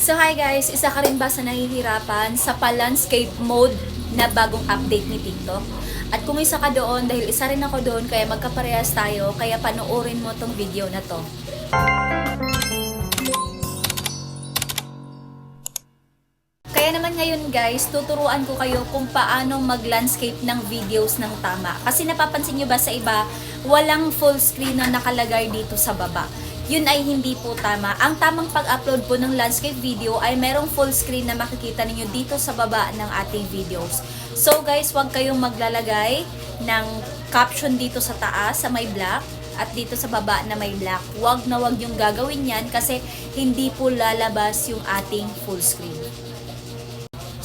So hi guys, isa ka rin ba sa nahihirapan sa pa-landscape mode na bagong update ni TikTok? At kung isa ka doon, dahil isa rin ako doon, kaya magkaparehas tayo, kaya panoorin mo tong video na to. Kaya naman ngayon guys, tuturuan ko kayo kung paano mag-landscape ng videos ng tama. Kasi napapansin nyo ba sa iba, walang full screen na nakalagay dito sa baba. Yun ay hindi po tama. Ang tamang pag-upload po ng landscape video ay merong full screen na makikita ninyo dito sa baba ng ating videos. So guys, huwag kayong maglalagay ng caption dito sa taas sa may black at dito sa baba na may black. Huwag na huwag yung gagawin yan kasi hindi po lalabas yung ating full screen.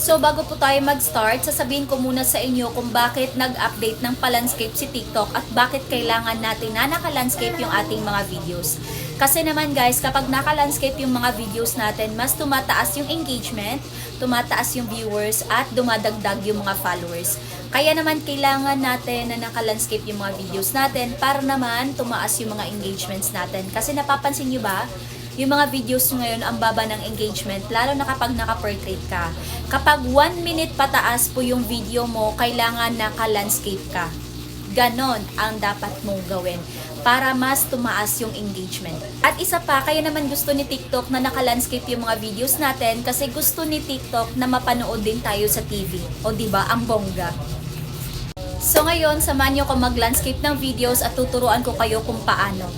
So bago po tayo mag-start, sasabihin ko muna sa inyo kung bakit nag-update ng pa-landscape si TikTok at bakit kailangan natin na naka-landscape yung ating mga videos. Kasi naman guys, kapag naka-landscape yung mga videos natin, mas tumataas yung engagement, tumataas yung viewers, at dumadagdag yung mga followers. Kaya naman kailangan natin na naka-landscape yung mga videos natin para naman tumaas yung mga engagements natin. Kasi napapansin nyo ba? Yung mga videos ngayon, ang baba ng engagement, lalo na kapag naka-portrait ka. Kapag 1 minute pataas po yung video mo, kailangan naka-landscape ka. Ganon ang dapat mong gawin para mas tumaas yung engagement. At isa pa, kaya naman gusto ni TikTok na naka-landscape yung mga videos natin kasi gusto ni TikTok na mapanood din tayo sa TV. O diba, ang bongga. So ngayon, samahan nyo ko mag-landscape ng videos at tuturuan ko kayo kung paano.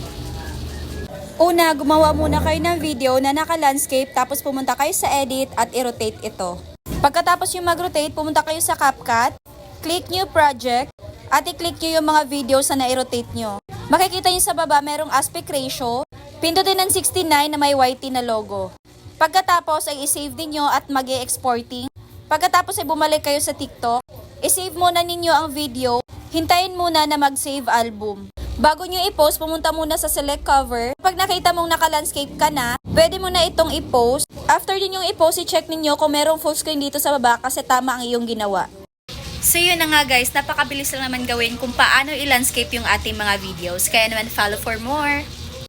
Una, gumawa muna kayo ng video na naka-landscape tapos pumunta kayo sa edit at i-rotate ito. Pagkatapos yung mag-rotate, pumunta kayo sa CapCut, click new project, at i-click nyo yung mga videos na na-rotate nyo. Makikita nyo sa baba merong aspect ratio, pindutin ng 69 na may YT na logo. Pagkatapos ay i-save din nyo at mag-e-exporting. Pagkatapos ay bumalik kayo sa TikTok, i-save muna ninyo ang video, hintayin muna na mag-save album. Bago nyo i-post, pumunta muna sa select cover. Pag nakita mong naka-landscape ka na, pwede mo na itong i-post. After din yung i-post, i-check ninyo kung merong full screen dito sa baba kasi tama ang iyong ginawa. So yun na nga guys, napakabilis lang naman gawin kung paano i-landscape yung ating mga videos. Kaya naman follow for more.